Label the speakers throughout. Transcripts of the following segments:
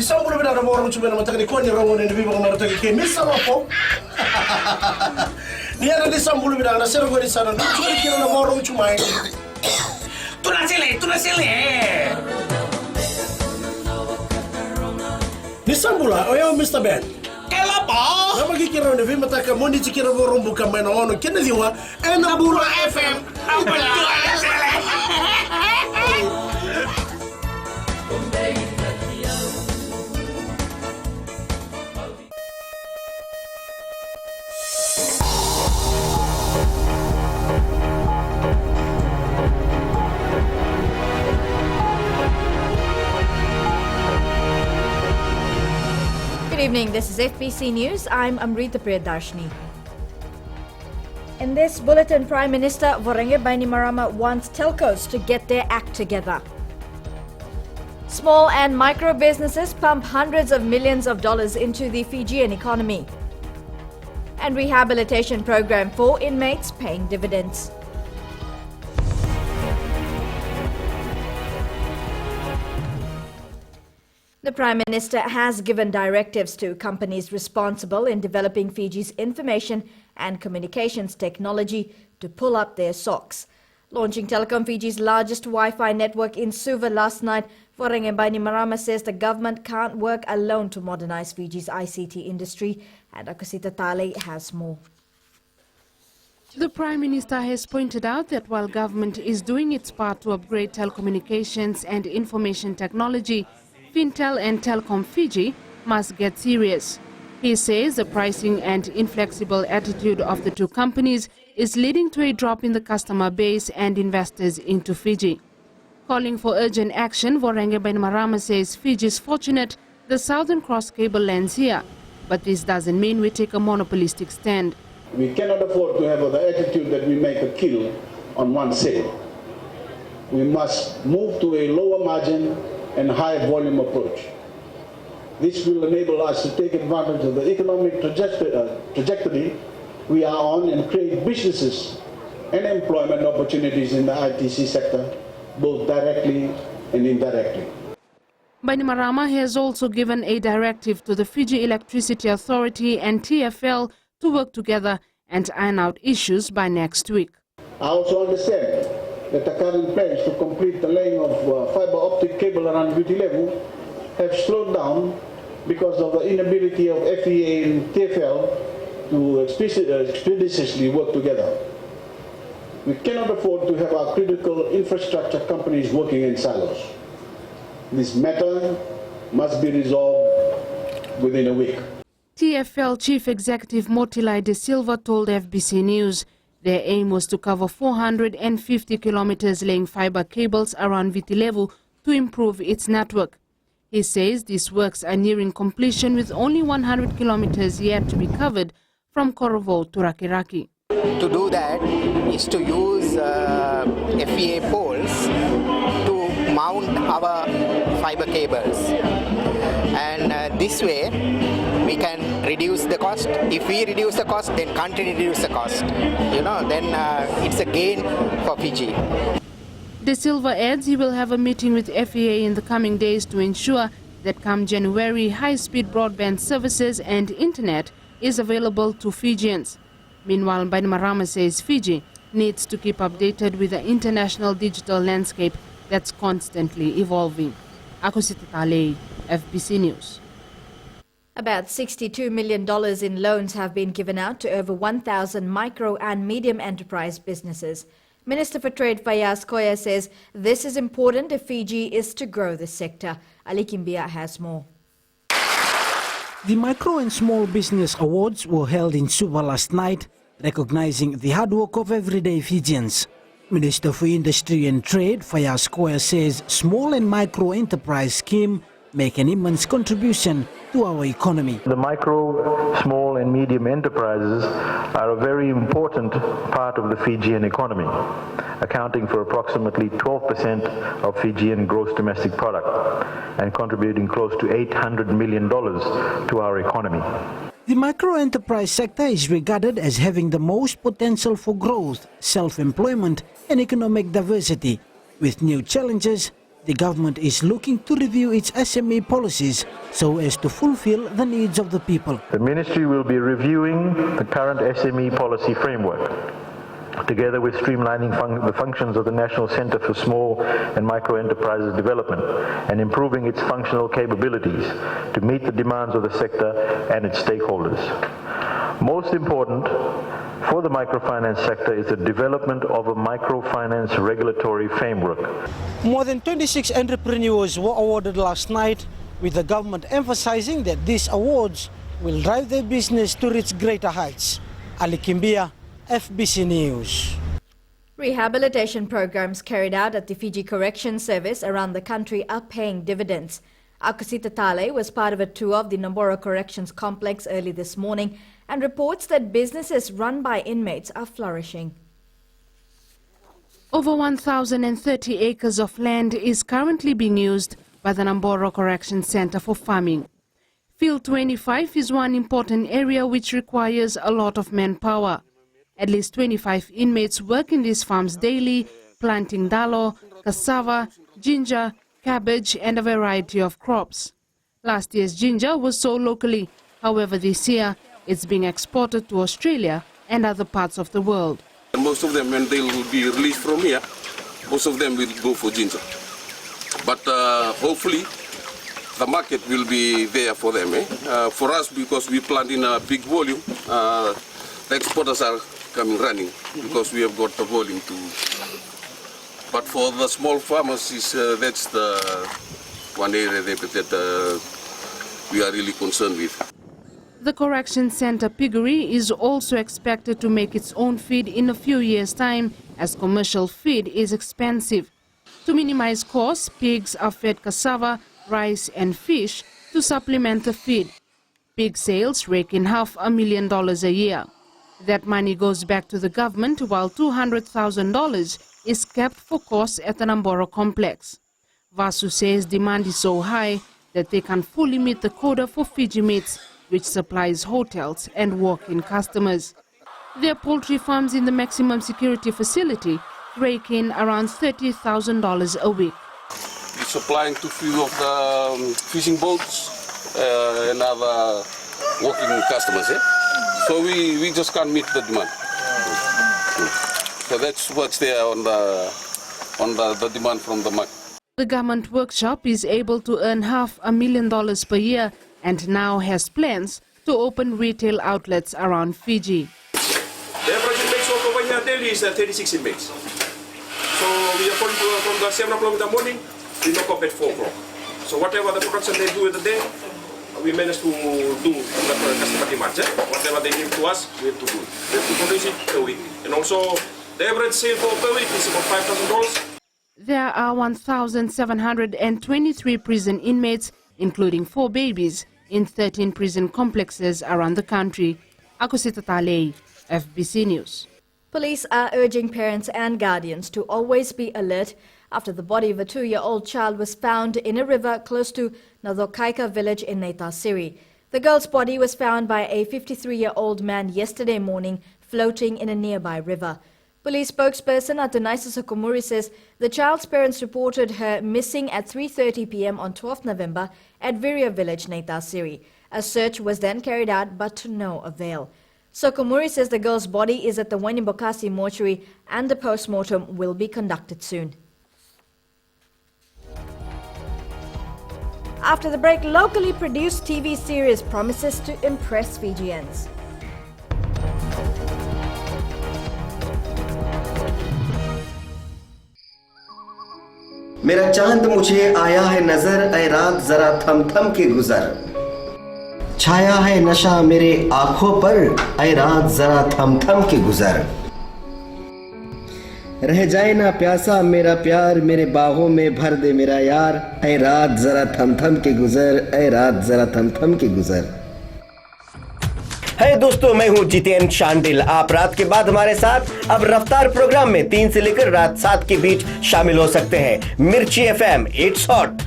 Speaker 1: Isang bulan na mo ron chumena matagni ko ni rongon ni bibo ko matagni ke misa po. Niya na isang bulan na sero ko ni sana. Chumena kino na mo ron chumay. Tu na sile. Isang bulan oyo Mr. Ben.
Speaker 2: Kela po?
Speaker 1: Na magkikira ni bibo mataka mo ni chikira mo ron buka may no kina diwa na Bula FM.
Speaker 2: Ang pala sile.
Speaker 3: Good evening, this is FBC News. I'm Amrita Priyadarshini. In this bulletin, Prime Minister Voreqe Bainimarama wants telcos to get their act together. Small and micro businesses pump hundreds of millions of dollars into the Fijian economy. And rehabilitation program for inmates paying dividends. The Prime Minister has given directives to companies responsible in developing Fiji's information and communications technology to pull up their socks. Launching Telecom Fiji's largest Wi-Fi network in Suva last night, Voreqe Bainimarama says the government can't work alone to modernize Fiji's ICT industry, and Akusita Tale has more.
Speaker 4: The Prime Minister has pointed out that while government is doing its part to upgrade telecommunications and information technology, Fintel and Telecom Fiji must get serious. He says the pricing and inflexible attitude of the two companies is leading to a drop in the customer base and investors into Fiji. Calling for urgent action, Voreqe Bainimarama says Fiji is fortunate the Southern Cross cable lands here, but this doesn't mean we take a monopolistic stand.
Speaker 5: We cannot afford to have the attitude that we make a kill on one sale. We must move to a lower margin and high volume approach. This will enable us to take advantage of the economic trajectory we are on and create businesses and employment opportunities in the ITC sector, both directly and indirectly.
Speaker 4: Bainimarama has also given a directive to the Fiji Electricity Authority and TFL to work together and iron out issues by next week.
Speaker 5: I also understand that the current plans to complete the laying of fiber optic cable around Vitilevu have slowed down because of the inability of FEA and TFL to expeditiously work together. We cannot afford to have our critical infrastructure companies working in silos. This matter must be resolved within a week.
Speaker 4: TFL Chief Executive Motilai De Silva told FBC News their aim was to cover 450 kilometers laying fiber cables around Vitilevu to improve its network. He says these works are nearing completion with only 100 kilometers yet to be covered from Korovo to Rakiraki.
Speaker 6: To do that is to use FEA poles to mount our fiber cables, and this way we can reduce the cost. If we reduce the cost, then country reduce the cost. Then it's a gain for Fiji.
Speaker 4: De Silva adds he will have a meeting with FEA in the coming days to ensure that come January, high-speed broadband services and internet is available to Fijians. Meanwhile, Bainimarama says Fiji needs to keep updated with the international digital landscape that's constantly evolving. Akusita Tale, FBC News.
Speaker 3: About $62 million in loans have been given out to over 1,000 micro and medium enterprise businesses. Minister for Trade Fayaz Koya says this is important if Fiji is to grow the sector. Ali Kimbia has more.
Speaker 7: The Micro and Small Business Awards were held in Suva last night, recognizing the hard work of everyday Fijians. Minister for Industry and Trade Fayaz Koya says small and micro enterprise scheme make an immense contribution to our economy.
Speaker 8: The micro, small and medium enterprises are a very important part of the Fijian economy, accounting for approximately 12% of Fijian gross domestic product and contributing close to $800 million to our economy.
Speaker 7: The micro-enterprise sector is regarded as having the most potential for growth, self-employment and economic diversity, with new challenges the government is looking to review its SME policies so as to fulfill the needs of the people.
Speaker 8: The Ministry will be reviewing the current SME policy framework, together with streamlining the functions of the National Centre for Small and Micro Enterprises Development and improving its functional capabilities to meet the demands of the sector and its stakeholders. Most important for the microfinance sector is the development of a microfinance regulatory framework.
Speaker 7: More than 26 entrepreneurs were awarded last night, with the government emphasizing that these awards will drive their business to reach greater heights. Ali Kimbia, FBC News.
Speaker 3: Rehabilitation programs carried out at the Fiji Corrections Service around the country are paying dividends. Akusita Tale was part of a tour of the Nambora Corrections Complex early this morning and reports that businesses run by inmates are flourishing.
Speaker 4: Over 1,030 acres of land is currently being used by the Nambora Correction Centre for farming. Field 25 is one important area which requires a lot of manpower. At least 25 inmates work in these farms daily, planting dalo, cassava, ginger, cabbage and a variety of crops. Last year's ginger was sold locally. However, this year it's being exported to Australia and other parts of the world.
Speaker 9: Most of them, when they will be released from here, most of them will go for ginger. But hopefully the market will be there for them. For us, because we plant in a big volume, the exporters are coming running because we have got the volume to. But for the small farmers, that's the one area that we are really concerned with.
Speaker 4: The Correction Centre piggery is also expected to make its own feed in a few years' time, as commercial feed is expensive. To minimize costs, pigs are fed cassava, rice and fish to supplement the feed. Pig sales rake in $500,000 a year. That money goes back to the government, while $200,000 is kept for costs at the Nambora complex. Vasu says demand is so high that they can fully meet the quota for Fiji meats, which supplies hotels and walk-in customers. Their poultry farms in the maximum security facility rake in around $30,000 a week.
Speaker 9: We're supplying to few of the fishing boats and other walking customers. So we just can't meet the demand. So that's what's there on the demand from the market.
Speaker 4: The government workshop is able to earn $500,000 per year and now has plans to open retail outlets around Fiji.
Speaker 2: The average inmates over here daily is 36 inmates. So we are from the 7 o'clock in the morning, we knock up at 4 o'clock. So whatever the production they do in the day, we manage to do the customer demands. Whatever they give to us, we have to do. We have to produce it per week. And also, the average sale per week is about $5,000.
Speaker 4: There are 1,723 prison inmates, including 4 babies, in 13 prison complexes around the country. Akusita Tale, FBC News.
Speaker 3: Police are urging parents and guardians to always be alert after the body of a 2-year-old child was found in a river close to Nadokaika village in Neitasiri. The girl's body was found by a 53-year-old man yesterday morning, floating in a nearby river. Police spokesperson Adonaisa Sokomuri says the child's parents reported her missing at 3:30 p.m. on 12th November at Viria village, Neitasiri. A search was then carried out, but to no avail. Sokomuri says the girl's body is at the Wanimbokasi mortuary and the post-mortem will be conducted soon. After the break, locally produced TV series promises to impress Fijians.
Speaker 10: मेरा चांद मुझे आया है नजर, ऐ रात जरा थम थम के गुजर. छाया है नशा मेरे आंखों पर, ऐ रात जरा थम थम के गुजर. रह जाए ना प्यासा मेरा प्यार, मेरे बाहों में भर दे मेरा यार, ऐ रात जरा थम थम के गुजर, ऐ रात जरा थम थम के गुजर. है दोस्तों, मैं हूं जितेन शांडिल. आप रात के बाद हमारे साथ अब रफ्तार प्रोग्राम में 3 से लेकर रात 7 के बीच शामिल हो सकते हैं. मिर्ची FM, it's hot.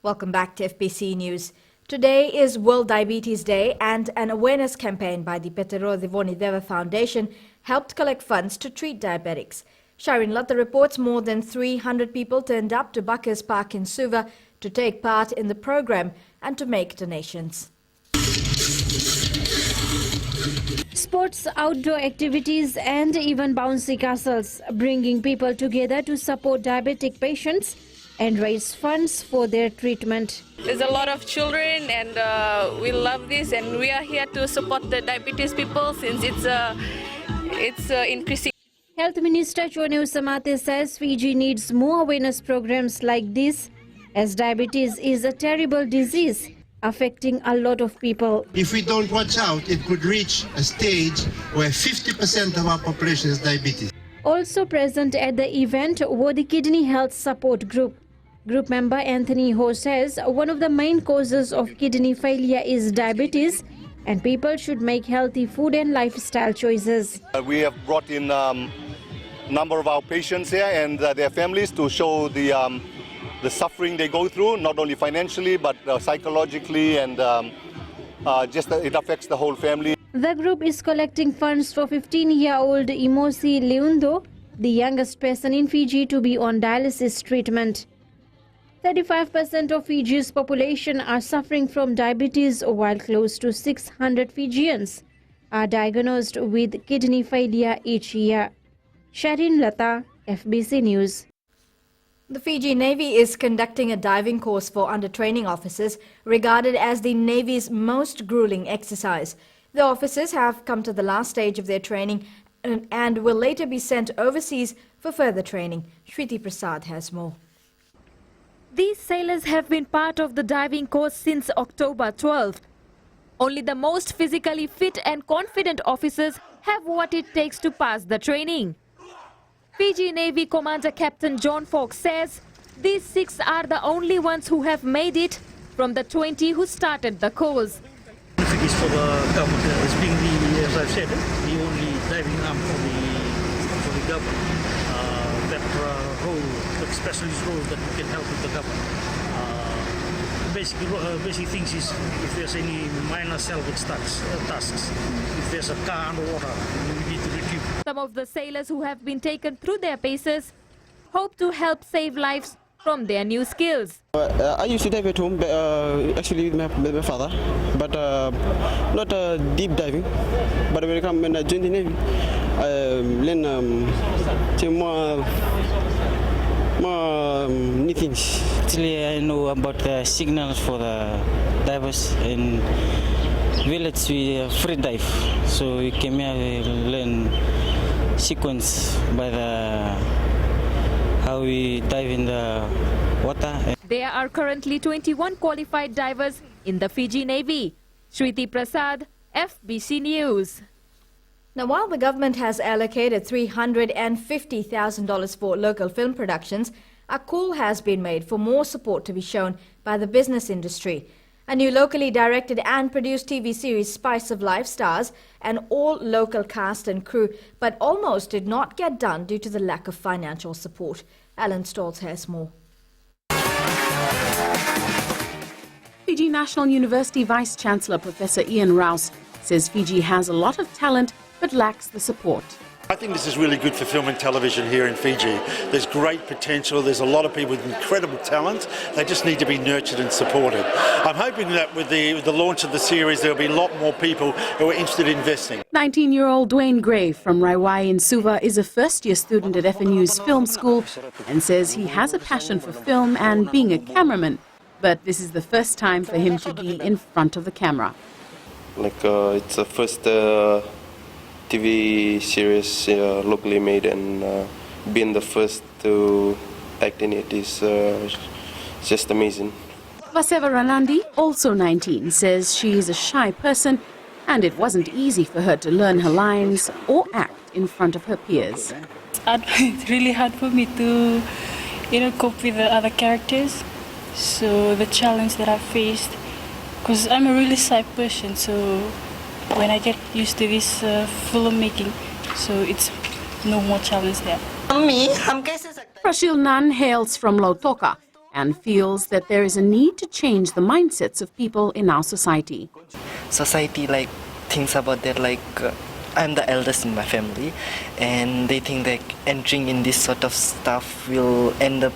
Speaker 3: Welcome back to FBC News. Today is World Diabetes Day, and an awareness campaign by the Petero Divonideva Foundation helped collect funds to treat diabetics. Shireen Latta reports more than 300 people turned up to Buckers Park in Suva to take part in the program and to make donations.
Speaker 11: Sports, outdoor activities and even bouncy castles, bringing people together to support diabetic patients and raise funds for their treatment.
Speaker 12: There's a lot of children and we love this, and we are here to support the diabetes people since it's increasing.
Speaker 11: Health Minister Choneu Samate says Fiji needs more awareness programs like this, as diabetes is a terrible disease affecting a lot of people.
Speaker 13: If we don't watch out, it could reach a stage where 50% of our population has diabetes.
Speaker 11: Also present at the event were the Kidney Health Support Group. Group member Anthony Ho says one of the main causes of kidney failure is diabetes, and people should make healthy food and lifestyle choices.
Speaker 14: We have brought in a number of our patients here and their families to show the suffering they go through, not only financially but psychologically, and just it affects the whole family.
Speaker 11: The group is collecting funds for 15-year-old Imosi Leundo, the youngest person in Fiji to be on dialysis treatment. 35% of Fiji's population are suffering from diabetes, while close to 600 Fijians are diagnosed with kidney failure each year. Shireen Latta, FBC News.
Speaker 3: The Fiji Navy is conducting a diving course for under-training officers, regarded as the Navy's most grueling exercise. The officers have come to the last stage of their training and will later be sent overseas for further training. Shruti Prasad has more.
Speaker 15: These sailors have been part of the diving course since October 12th. Only the most physically fit and confident officers have what it takes to pass the training. Fiji Navy Commander Captain John Fox says these 6 are the only ones who have made it from the 20 who started the course.
Speaker 16: It is for the government as being the, as I've said, the only diving arm for the government. That role, the specialist role that we can help with the government. Basic things is if there's any minor salvage tasks, if there's a car underwater, we need to retrieve.
Speaker 15: Some of the sailors who have been taken through their paces hope to help save lives from their new skills.
Speaker 17: I used to dive at home, actually with my father, but not deep diving. But when I joined the Navy, I learned more new things.
Speaker 18: Actually, I know about the signals for the divers. In village, we free dive, so we came here to learn sequence by the how we dive in the water.
Speaker 15: There are currently 21 qualified divers in the Fiji Navy. Shruti Prasad, FBC News.
Speaker 3: Now, while the government has allocated $350,000 for local film productions, a call has been made for more support to be shown by the business industry. A new locally directed and produced TV series, Spice of Life, stars an all-local cast and crew, but almost did not get done due to the lack of financial support. Alan Stoltz has more.
Speaker 4: Fiji National University Vice-Chancellor Professor Ian Rouse says Fiji has a lot of talent but lacks the support.
Speaker 19: I think this is really good for film and television here in Fiji. There's great potential, there's a lot of people with incredible talent, they just need to be nurtured and supported. I'm hoping that with the launch of the series there'll be a lot more people who are interested in investing.
Speaker 4: 19-year-old Dwayne Gray from Raiwai in Suva is a first-year student at FNU's film school and says he has a passion for film and being a cameraman, but this is the first time for him to be in front of the camera.
Speaker 20: It's the first TV series locally made, and being the first to act in it is just amazing.
Speaker 4: Vaseva Ranandi, also 19, says she is a shy person and it wasn't easy for her to learn her lines or act in front of her peers.
Speaker 21: It's really hard for me to cope with the other characters. So the challenge that I faced, because I'm a really shy person, so when I get used to this filmmaking, so it's no more challenge there.
Speaker 4: Rashil Nan hails from Lautoka and feels that there is a need to change the mindsets of people in our society.
Speaker 1: Society thinks about that I'm the eldest in my family, and they think that entering in this sort of stuff will end up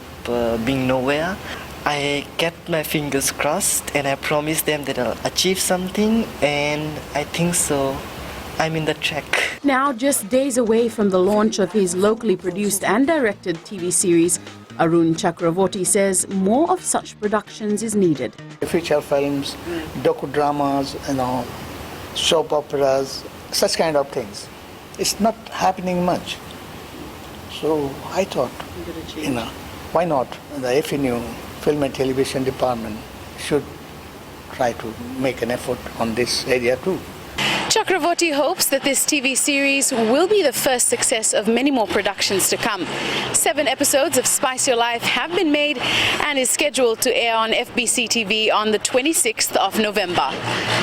Speaker 1: being nowhere. I kept my fingers crossed and I promised them that I'll achieve something, and I think so. I'm in the track.
Speaker 4: Now, just days away from the launch of his locally produced and directed TV series, Arun Chakravorty says more of such productions is needed.
Speaker 22: Feature films, docudramas, soap operas, such kind of things. It's not happening much. So I thought, why not? The FNU, Film and Television Department, should try to make an effort on this area too.
Speaker 23: Chakravorty hopes that this TV series will be the first success of many more productions to come. 7 episodes of Spice Your Life have been made and is scheduled to air on FBC TV on the 26th of November.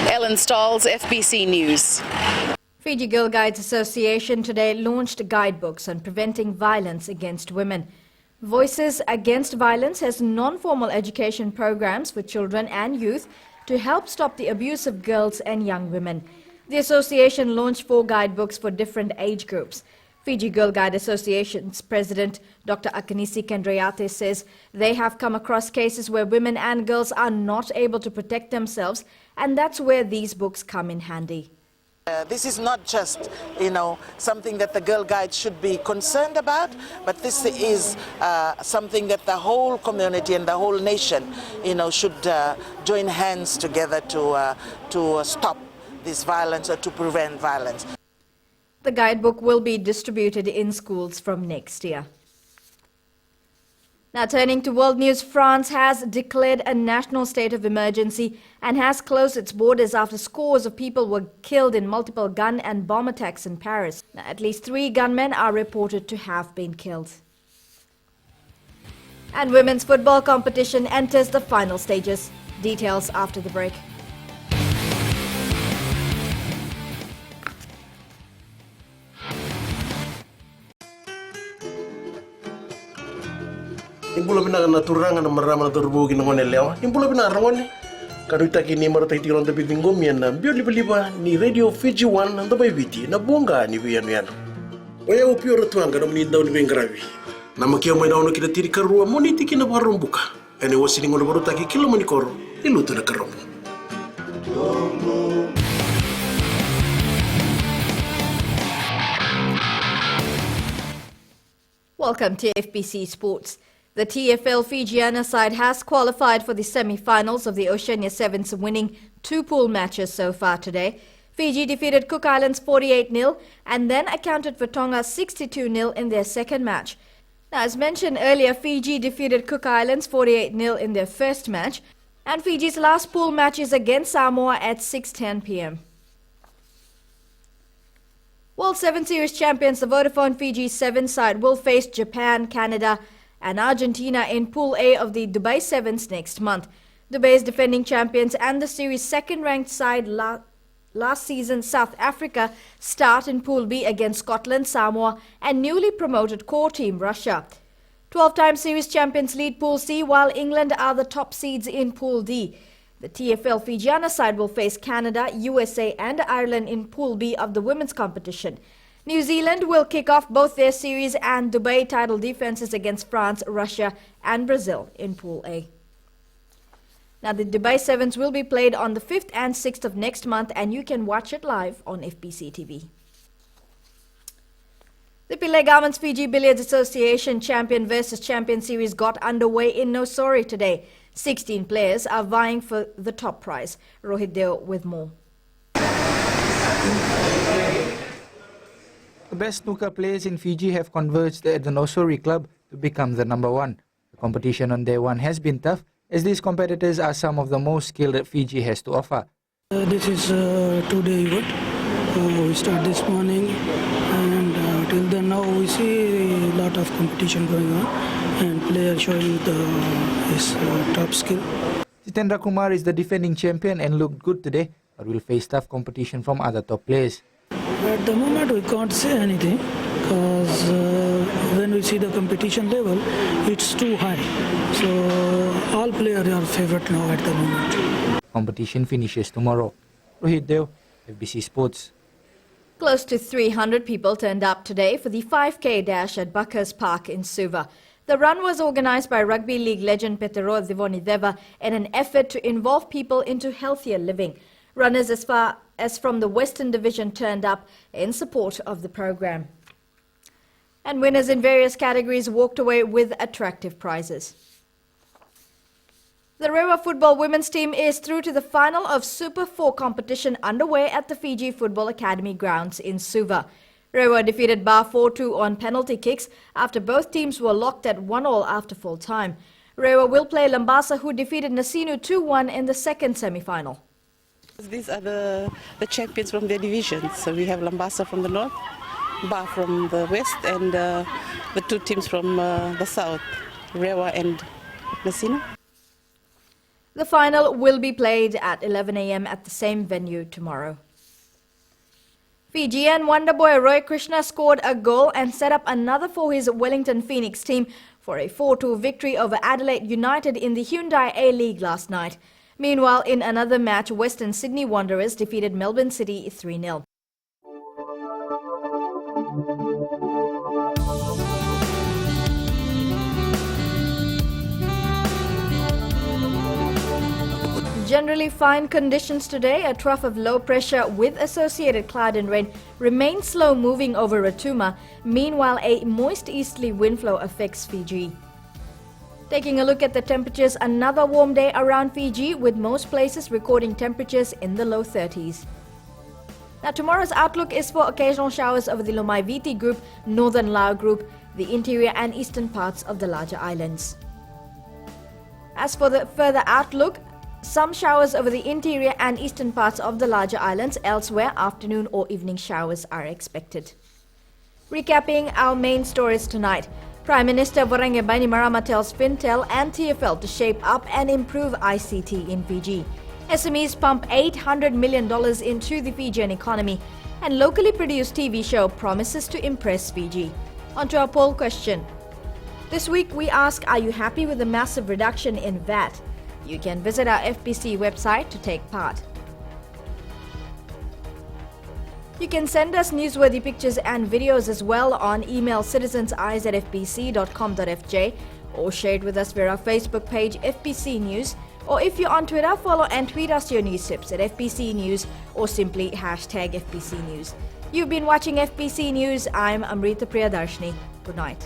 Speaker 23: Ellen Stolz, FBC News.
Speaker 3: Fiji Girl Guides Association today launched guidebooks on preventing violence against women. Voices Against Violence has non-formal education programs for children and youth to help stop the abuse of girls and young women. The association launched 4 guidebooks for different age groups. Fiji Girl Guide Association's president, Dr. Akanisi Kendriate, says they have come across cases where women and girls are not able to protect themselves, and that's where these books come in handy.
Speaker 24: This is not just, something that the Girl Guide should be concerned about, but this is something that the whole community and the whole nation, should join hands together to stop this violence or to prevent violence.
Speaker 3: The guidebook will be distributed in schools from next year. Now turning to world news, France has declared a national state of emergency and has closed its borders after scores of people were killed in multiple gun and bomb attacks in Paris. Now, at least 3 gunmen are reported to have been killed. And women's football competition enters the final stages. Details after the break.
Speaker 25: Impula bina na turanga na marama na turbugi na ngone lewa. Impula bina rangone. Karuita kini marata itiron tapi tinggomian na bio liba ni Radio Fiji 1 na bai viti na bonga ni bianu yano. Oya upio rotuanga na muni daw ni bengravi. Na makia mai daw no kita tiri karua moni tiki na barumbuka. Ene wasini ngone baruta ki kilo mani koro. Ilutu na karomo.
Speaker 3: Welcome to FBC Sports. The TFL Fijiana side has qualified for the semi-finals of the Oceania Sevens, winning 2 pool matches so far today. Fiji defeated Cook Islands 48-0 and then accounted for Tonga 62-0 in their second match. Now, as mentioned earlier, Fiji defeated Cook Islands 48-0 in their first match, and Fiji's last pool match is against Samoa at 6:10 p.m. World 7 Series champions, the Vodafone Fiji 7 side will face Japan, Canada and Argentina in Pool A of the Dubai Sevens next month. Dubai's defending champions and the series' second-ranked side last season, South Africa, start in Pool B against Scotland, Samoa and newly promoted core team Russia. 12-time series champions lead Pool C, while England are the top seeds in Pool D. The TFL Fijiana side will face Canada, USA and Ireland in Pool B of the women's competition. New Zealand will kick off both their series and Dubai title defenses against France, Russia and Brazil in Pool A. Now, the Dubai Sevens will be played on the 5th and 6th of next month, and you can watch it live on FBC TV. The Pillay Garments Fiji Billiards Association Champion versus Champion series got underway in Nosori today. 16 players are vying for the top prize. Rohit Deo with more.
Speaker 26: The best snooker players in Fiji have converged at the Nosori Club to become the number 1. The competition on day 1 has been tough, as these competitors are some of the most skilled that Fiji has to offer.
Speaker 27: This is a 2-day event. We start this morning, and till then now we see a lot of competition going on and players showing his top skill.
Speaker 26: Jitendra Kumar is the defending champion and looked good today, but will face tough competition from other top players.
Speaker 27: At the moment, we can't say anything because when we see the competition level, it's too high. So all players are favorite now at the moment.
Speaker 26: Competition finishes tomorrow. Rohit Dev, FBC Sports.
Speaker 3: Close to 300 people turned up today for the 5K dash at Buckers Park in Suva. The run was organised by rugby league legend Petero Divonideva in an effort to involve people into healthier living. Runners as far as from the Western Division turned up in support of the program. And winners in various categories walked away with attractive prizes. The Rewa football women's team is through to the final of Super 4 competition underway at the Fiji Football Academy grounds in Suva. Rewa defeated Bar 4-2 on penalty kicks after both teams were locked at 1-1 after full time. Rewa will play Lambasa, who defeated Nasinu 2-1 in the second semi-final.
Speaker 2: These are the champions from their divisions. So we have Lambasa from the north, Bar from the west, and the two teams from the south, Rewa and Nasinu.
Speaker 3: The final will be played at 11 a.m. at the same venue tomorrow. Fijian wonder boy Roy Krishna scored a goal and set up another for his Wellington Phoenix team for a 4-2 victory over Adelaide United in the Hyundai A-League last night. Meanwhile, in another match, Western Sydney Wanderers defeated Melbourne City 3-0. Generally fine conditions today. A trough of low pressure with associated cloud and rain remains slow moving over Rotuma. Meanwhile, a moist easterly wind flow affects Fiji. Taking a look at the temperatures, another warm day around Fiji with most places recording temperatures in the low 30s. Now tomorrow's outlook is for occasional showers over the Lomaiviti group, northern Lao group, the interior and eastern parts of the larger islands. As for the further outlook, some showers over the interior and eastern parts of the larger islands. Elsewhere, afternoon or evening showers are expected. Recapping our main stories tonight. Prime Minister Vorenga Bainimarama tells Fintel and TFL to shape up and improve ICT in Fiji. SMEs pump $800 million into the Fijian economy. And locally produced TV show promises to impress Fiji. On to our poll question. This week we ask, are you happy with the massive reduction in VAT? You can visit our FBC website to take part. You can send us newsworthy pictures and videos as well on email citizenseyes@fbc.com.fj or share it with us via our Facebook page FBC News, or if you're on Twitter, follow and tweet us your news tips at FBC News or simply #FBC News. You've been watching FBC News. I'm Amrita Priyadarshini. Good night.